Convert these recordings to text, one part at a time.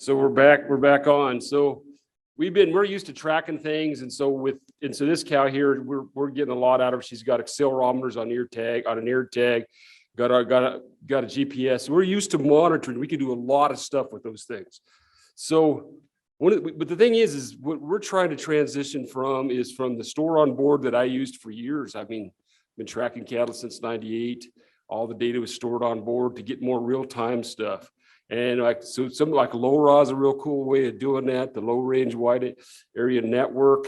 So we're back on. So we're used to tracking things. And so this cow here, we're getting a lot out of her. She's got accelerometers on an ear tag, got a GPS. We're used to monitoring. We can do a lot of stuff with those things. So but the thing is what we're trying to transition from is from the store on board that I used for years. I mean, I've been tracking cattle since '98. All the data was stored on board to get more real-time stuff. And something like LoRa is a real cool way of doing that. The low range wide area network,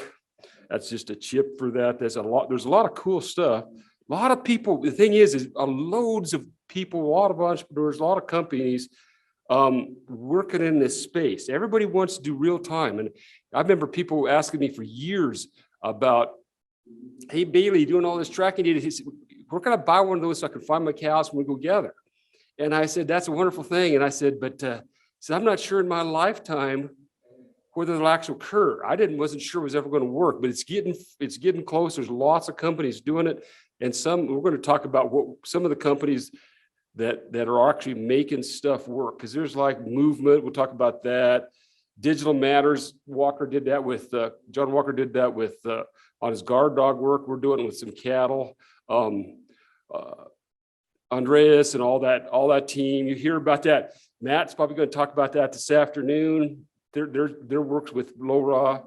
that's just a chip for that. There's a lot of cool stuff. A lot of people, the thing is loads of people, a lot of entrepreneurs, a lot of companies working in this space. Everybody wants to do real time. And I remember people asking me for years about, hey, Bailey, doing all this tracking data. He said, where can I buy one of those so I can find my cows when we go gather? And I said, that's a wonderful thing. And I said, but I'm not sure in my lifetime whether it'll actually occur. Wasn't sure it was ever going to work, but it's getting close. There's lots of companies doing it. And we're going to talk about some of the companies that are actually making stuff work. Because there's like movement. We'll talk about that. Digital Matters. John Walker did that with on his guard dog work. We're doing it with some cattle. Andreas and all that team, you hear about that. Matt's probably going to talk about that this afternoon. Their works with LoRa.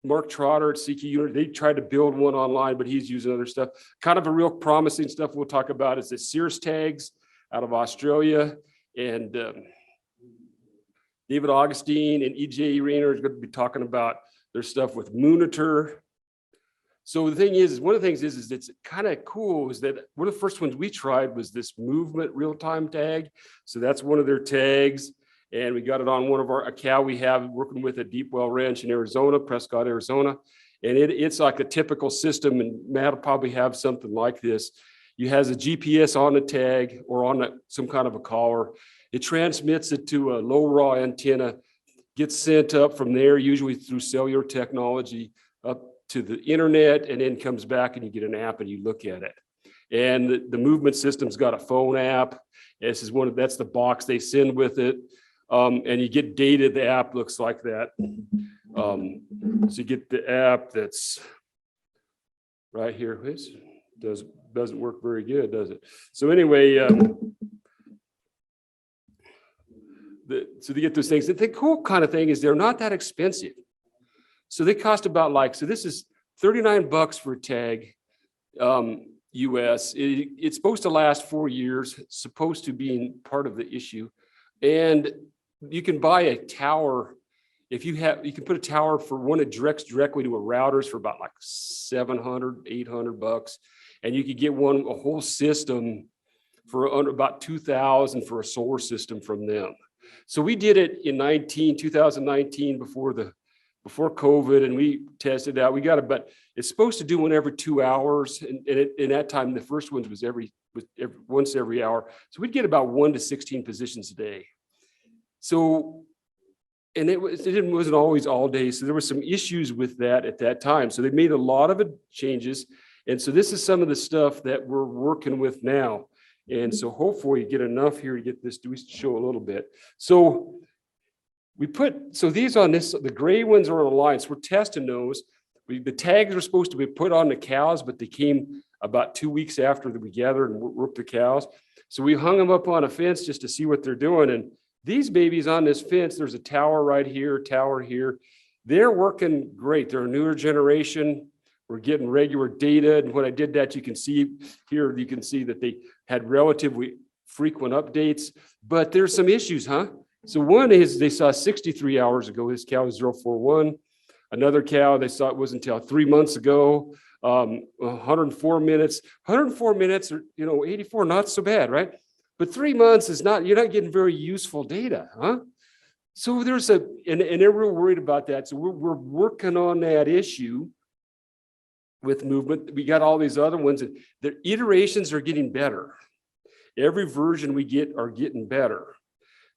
Mark Trotter at CQ Unit, they tried to build one online, but he's using other stuff. Kind of a real promising stuff we'll talk about is the Sears tags out of Australia. And David Augustine and EJ Rayner are going to be talking about their stuff with Monitor. So the thing is one of the things is it's kind of cool is that one of the first ones we tried was this movement real-time tag. So that's one of their tags. And we got it on a cow we have working with a Deep Well Ranch in Arizona, Prescott, Arizona. And it's like a typical system, and Matt will probably have something like this. You has a GPS on the tag or on some kind of a collar. It transmits it to a low raw antenna, gets sent up from there, usually through cellular technology, up to the internet, and then comes back and you get an app and you look at it. And the movement system's got a phone app. That's the box they send with it. And you get data. The app looks like that. So you get the app that's right here. It doesn't work very good, does it? So anyway, so they get those things. The cool kind of thing is they're not that expensive. So they cost about so this is $39 for a tag, US. It's supposed to last 4 years. It's supposed to be part of the issue. And you can buy a tower. You can put a tower for one that directs directly to a routers for about $700, $800. And you could get a whole system for under about $2,000 for a solar system from them. So we did it in 2019 before COVID, and we tested out. We got it, but it's supposed to do one every 2 hours. And in that time, the first one was once every hour. So we'd get about 1 to 16 positions a day. So, and it wasn't always all day. So there were some issues with that at that time. So they made a lot of changes. And so this is some of the stuff that we're working with now. And so hopefully you get enough here to get this, we show a little bit. So these on this, the gray ones are on the line. So we're testing those. The tags were supposed to be put on the cows, but they came about 2 weeks after we gathered and worked the cows. So we hung them up on a fence just to see what they're doing. And these babies on this fence, there's a tower right here, tower here. They're working great. They're a newer generation. We're getting regular data. And when I did that, you can see that they had relatively frequent updates, but there's some issues, huh? So one is they saw 63 hours ago, this cow is 041. Another cow they saw it wasn't until 3 months ago, 104 minutes. 104 minutes or 84, not so bad, right? But 3 months you're not getting very useful data, huh? So and they're real worried about that. So we're working on that issue with movement. We got all these other ones, and the iterations are getting better. Every version we get are getting better.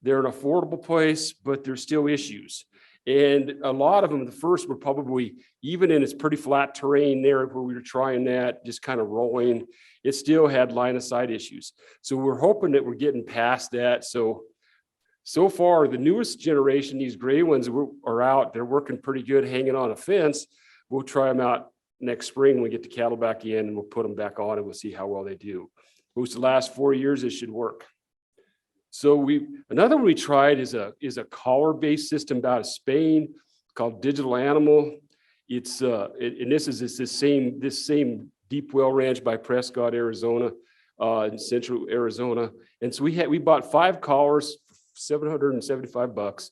They're an affordable place, but there's still issues. And a lot of them, the first were probably, even in its pretty flat terrain there where we were trying that, just kind of rolling, it still had line of sight issues. So we're hoping that we're getting past that. So So far, the newest generation, these gray ones are out. They're working pretty good, hanging on a fence. We'll try them out next spring when we get the cattle back in, and we'll put them back on, and we'll see how well they do. Most of the last 4 years, it should work. So another one we tried is a collar-based system out of Spain called Digital Animal. It's and this is this same deep well ranch by Prescott, Arizona, in central Arizona. And so we bought 5 collars, $775.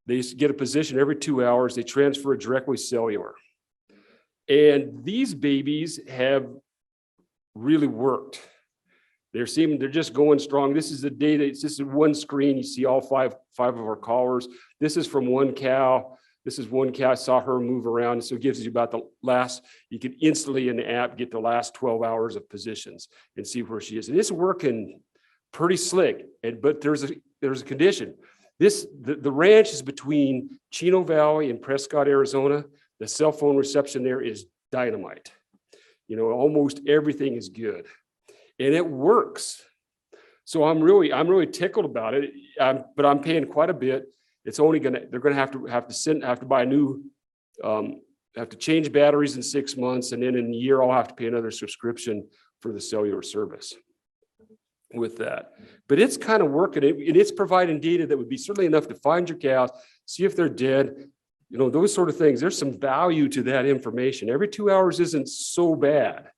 They get a position every 2 hours. They transfer it directly cellular. And these babies have really worked. They're just going strong. This is the data. It's just one screen. You see all five of our collars. This is from one cow. This is one cow. I saw her move around. So it gives you about the last, you can instantly in the app get the last 12 hours of positions and see where she is. And it's working pretty slick. But there's a condition. The ranch is between Chino Valley and Prescott, Arizona. The cell phone reception there is dynamite. You know, almost everything is good. And it works. So I'm really tickled about it. But I'm paying quite a bit. It's only they're gonna have to buy a new, have to change batteries in 6 months, and then in a year I'll have to pay another subscription for the cellular service with that. But it's kind of working, and it's providing data that would be certainly enough to find your cows, see if they're dead, you know, those sort of things. There's some value to that information. Every 2 hours isn't so bad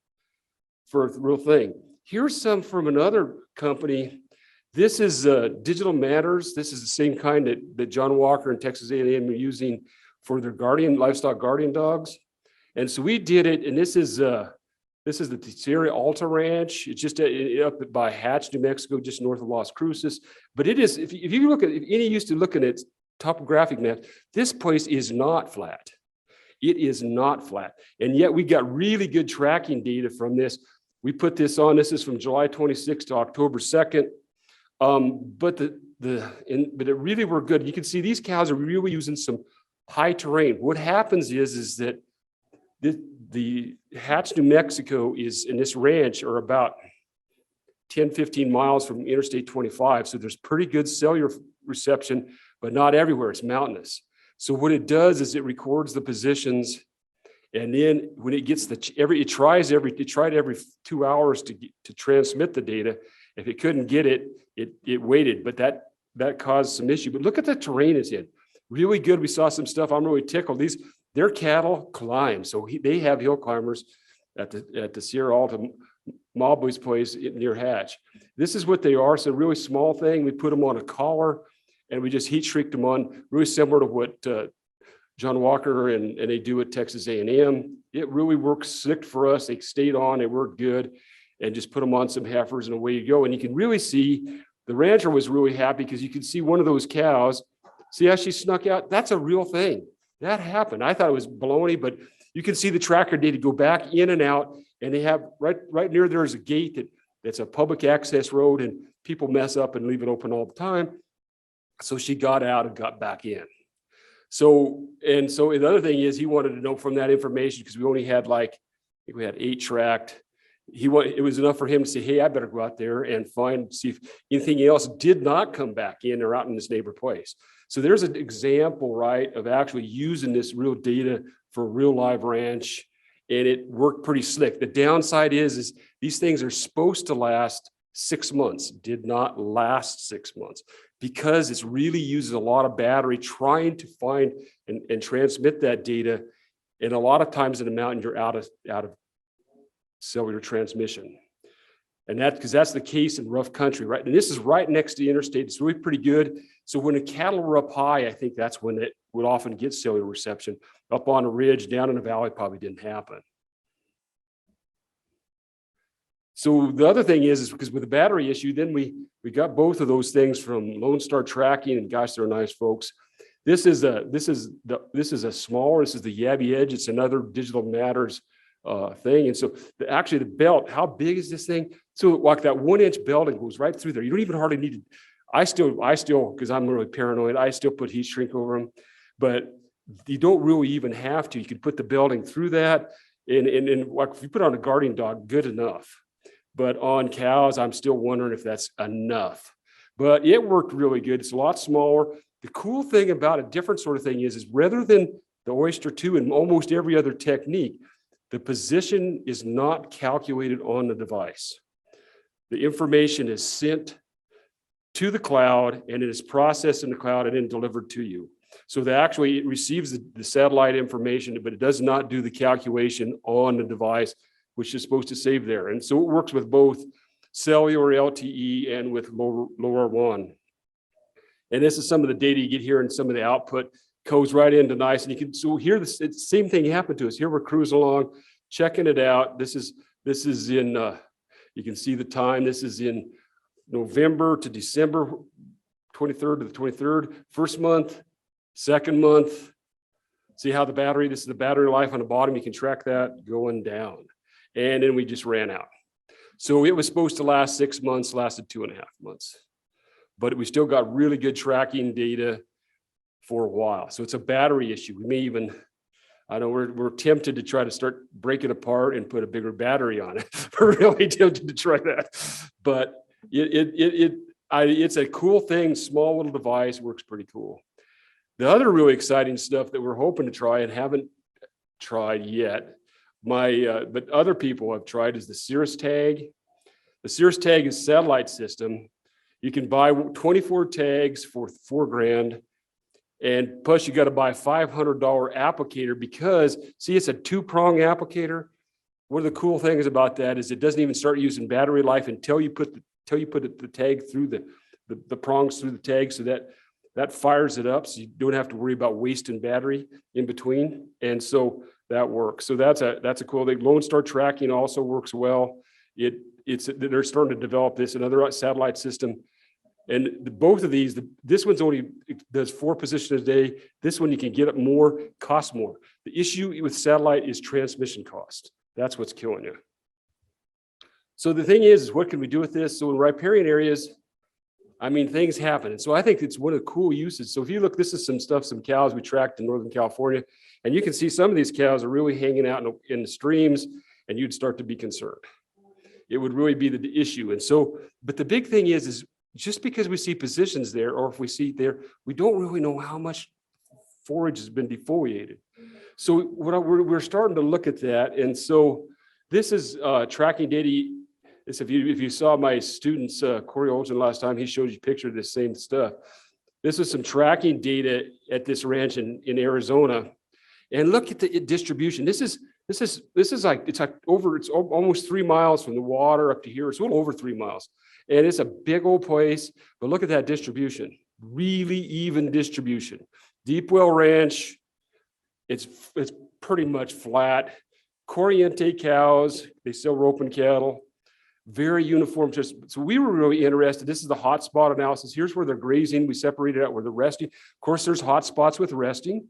for a real thing. Here's some from another company. This is Digital Matters. This is the same kind that John Walker and Texas A&M are using for their livestock guardian dogs. And so we did it, and this is the Sierra Alta Ranch. It's just up by Hatch, New Mexico, just north of Las Cruces. But it is, if you look at, if any used to looking at topographic maps, this place is not flat. It is not flat. And yet we got really good tracking data from this. We put this on. This is from July 26th to October 2nd. But it really were good. You can see these cows are really using some high terrain. What happens is that the Hatch, New Mexico is, in this ranch are about 10, 15 miles from Interstate 25. So there's pretty good cellular reception, but not everywhere. It's mountainous. So what it does is it records the positions. And then when it gets it tried every 2 hours to transmit the data. If it couldn't get it, it waited, but that caused some issue. But look at the terrain it's in. Really good. We saw some stuff. I'm really tickled. Their cattle climb. So they have hill climbers at the Sierra Alta Mauboy's place near Hatch. This is what they are. It's a really small thing. We put them on a collar and we just heat shrink them on, really similar to what John Walker and they do at Texas A&M. It really works slick for us. They stayed on, they worked good, and just put them on some heifers and away you go. And you can really see, the rancher was really happy because you can see one of those cows, see how she snuck out? That's a real thing. That happened. I thought it was baloney, but you can see the tracker data go back in and out, and they have right near there is a gate that's a public access road, and people mess up and leave it open all the time. So she got out and got back in. So the other thing is he wanted to know from that information, because we only had I think we had 8 tracked. It was enough for him to say, hey, I better go out there and see if anything else did not come back in or out in this neighbor place. So there's an example, right, of actually using this real data for a real live ranch, and it worked pretty slick. The downside is these things are supposed to last 6 months, did not last 6 months, because it's really uses a lot of battery trying to find and transmit that data. And a lot of times in the mountain, you're out of cellular transmission. And because that's the case in rough country, right? And this is right next to the interstate. It's really pretty good. So when the cattle were up high, I think that's when it would often get cellular reception. Up on a ridge, down in the valley, probably didn't happen. So the other thing is because with the battery issue, then we got both of those things from Lone Star Tracking, and gosh, they're nice folks. This is a smaller. This is the Yabby Edge. It's another Digital Matters thing. And so actually the belt, how big is this thing? So like that 1-inch belting goes right through there. You don't even hardly need to. I still, because I'm really paranoid, I still put heat shrink over them, but you don't really even have to. You can put the belting through that, and like if you put on a guardian dog, good enough. But on cows, I'm still wondering if that's enough. but it worked really good. It's a lot smaller. The cool thing about a different sort of thing is rather than the Oyster 2 and almost every other technique, the position is not calculated on the device. The information is sent to the cloud and it is processed in the cloud and then delivered to you. So it receives the satellite information, but it does not do the calculation on the device, which is supposed to save there. And so it works with both cellular LTE and with LoRaWAN. And this is some of the data you get here and some of the output goes right into nice. And you can, so here, the same thing happened to us. Here we're cruising along, checking it out. This is in, you can see the time. This is in November to December 23rd to the 23rd, first month, second month. See how this is the battery life on the bottom. You can track that going down. And then we just ran out. So it was supposed to last 6 months, lasted 2.5 months. But we still got really good tracking data for a while. So it's a battery issue. We may even, I know we're tempted to try to start breaking it apart and put a bigger battery on it. We're really tempted to try that. But it's a cool thing, small little device, works pretty cool. The other really exciting stuff that we're hoping to try and haven't tried yet, but other people have tried, is the Cirrus Tag. The Cirrus Tag is a satellite system. You can buy 24 tags for $4,000, and plus you got to buy a $500 applicator because, see, it's a 2-prong applicator. One of the cool things about that is it doesn't even start using battery life until you put the tag through the prongs through the tag, so that fires it up, so you don't have to worry about wasting battery in between. And so that works. So that's a cool thing. Lone Star tracking also works well. They're starting to develop this, another satellite system. And both of these, this one's only does 4 positions a day. This one you can get it more, costs more. The issue with satellite is transmission cost. That's what's killing you. So the thing is what can we do with this? So in riparian areas, I mean, things happen. And so I think it's one of the cool uses. So if you look, this is some cows we tracked in Northern California, and you can see some of these cows are really hanging out in the streams, and you'd start to be concerned. It would really be the issue. And so, but the big thing is just because we see positions there, or if we see it there, we don't really know how much forage has been defoliated. So we're starting to look at that. And so this is tracking data. If you saw my students, Corey Olsen last time, he showed you a picture of this same stuff. This is some tracking data at this ranch in Arizona. And look at the distribution. This is like, it's almost 3 miles from the water up to here. It's a little over 3 miles. And it's a big old place, but look at that distribution. Really even distribution. Deep Well Ranch, it's pretty much flat. Corriente cows, they still roping cattle. Very uniform. So we were really interested. This is the hotspot analysis. Here's where they're grazing. We separated out where they're resting. Of course, there's hot spots with resting.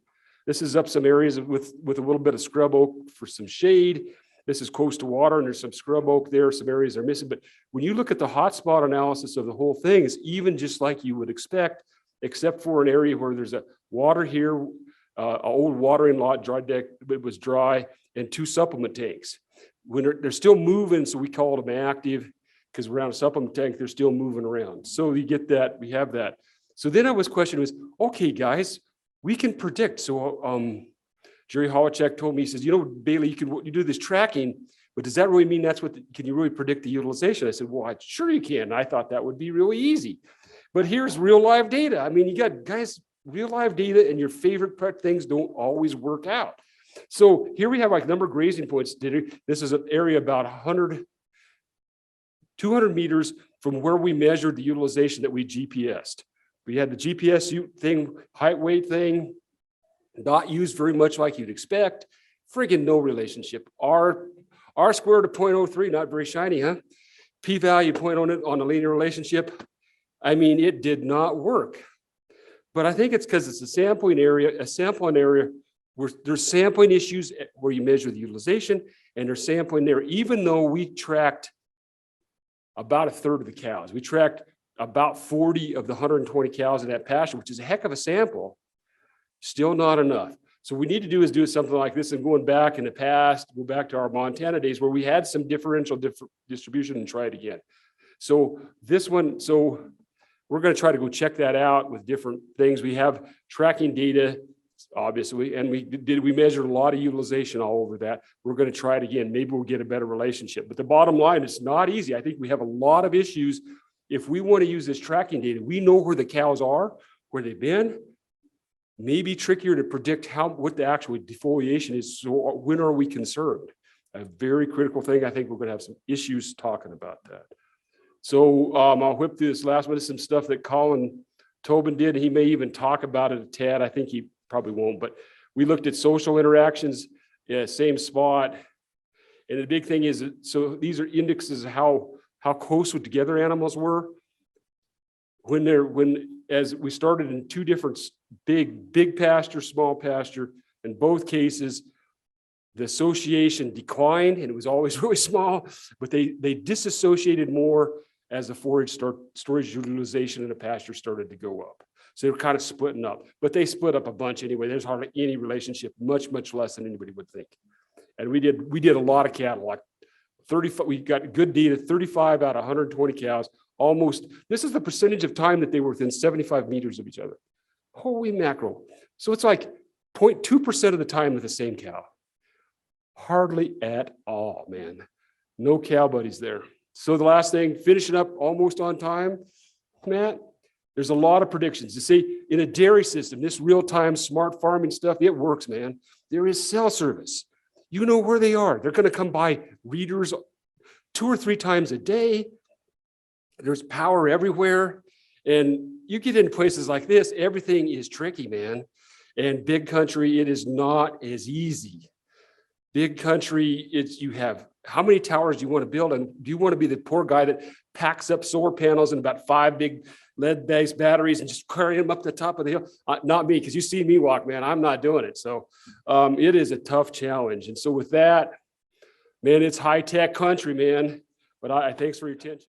This is up some areas with a little bit of scrub oak for some shade. This is close to water, and there's some scrub oak there. Some areas are missing. But when you look at the hotspot analysis of the whole thing, it's even just like you would expect, except for an area where there's a water here, an old watering lot, dry deck, it was dry, and 2 supplement tanks. When they're still moving, so we call them active, because around a supplement tank, they're still moving around. So you get that, we have that. So then question was, okay, guys, we can predict. So Jerry Holacek told me, he says, Bailey, you do this tracking, but does that really mean can you really predict the utilization? I said, well, sure you can. I thought that would be really easy. But here's real live data. I mean, you got, guys, real live data, and your favorite pet things don't always work out. So here we have like number of grazing points. This is an area about 200 meters from where we measured the utilization that we GPSed. We had the GPS thing, height, weight thing, not used very much like you'd expect. Friggin' no relationship. R squared to 0.03, not very shiny, huh? P-value 0.0 on a linear relationship. I mean, it did not work. But I think it's because it's a sampling area where there's sampling issues where you measure the utilization, and there's sampling there, even though we tracked about 1/3 of the cows. We tracked about 40 of the 120 cows in that pasture, which is a heck of a sample, still not enough. So what we need to do is do something like this, and going back in the past, go back to our Montana days where we had some differential distribution, and try it again. So this one, we're going to try to go check that out with different things. We have tracking data, obviously, and we measured a lot of utilization all over that. We're going to try it again. Maybe we'll get a better relationship. But the bottom line, it's not easy. I think we have a lot of issues. If we want to use this tracking data, we know where the cows are, where they've been. Maybe trickier to predict what the actual defoliation is. So when are we concerned? A very critical thing. I think we're going to have some issues talking about that. So I'll whip through this last one. This is some stuff that Colin Tobin did. He may even talk about it a tad. I think he probably won't, but we looked at social interactions, same spot. And the big thing is, so these are indexes of how close together animals were. As we started in two different big pasture, small pasture, in both cases, the association declined and it was always really small, but they disassociated more as the storage utilization in the pasture started to go up. So they were kind of splitting up, but they split up a bunch anyway. There's hardly any relationship, much less than anybody would think. And we did a lot of cattle, like 35, we got good data, 35 out of 120 cows, almost, this is the percentage of time that they were within 75 meters of each other. Holy mackerel. So it's like 0.2% of the time with the same cow. Hardly at all, man. No cow buddies there. So the last thing, finishing up almost on time, Matt, there's a lot of predictions. You see, in a dairy system, this real-time smart farming stuff, it works, man. There is cell service. You know where they are. They're going to come by readers 2 or 3 times a day. There's power everywhere. And you get into places like this, everything is tricky, man. And big country, it is not as easy. Big country, you have, how many towers do you want to build? And do you want to be the poor guy that packs up solar panels and about 5 big lead-based batteries and just carry them up the top of the hill? Not me, because you see me walk, man, I'm not doing it. So it is a tough challenge. And so with that, man, it's high-tech country, man. But thanks for your attention.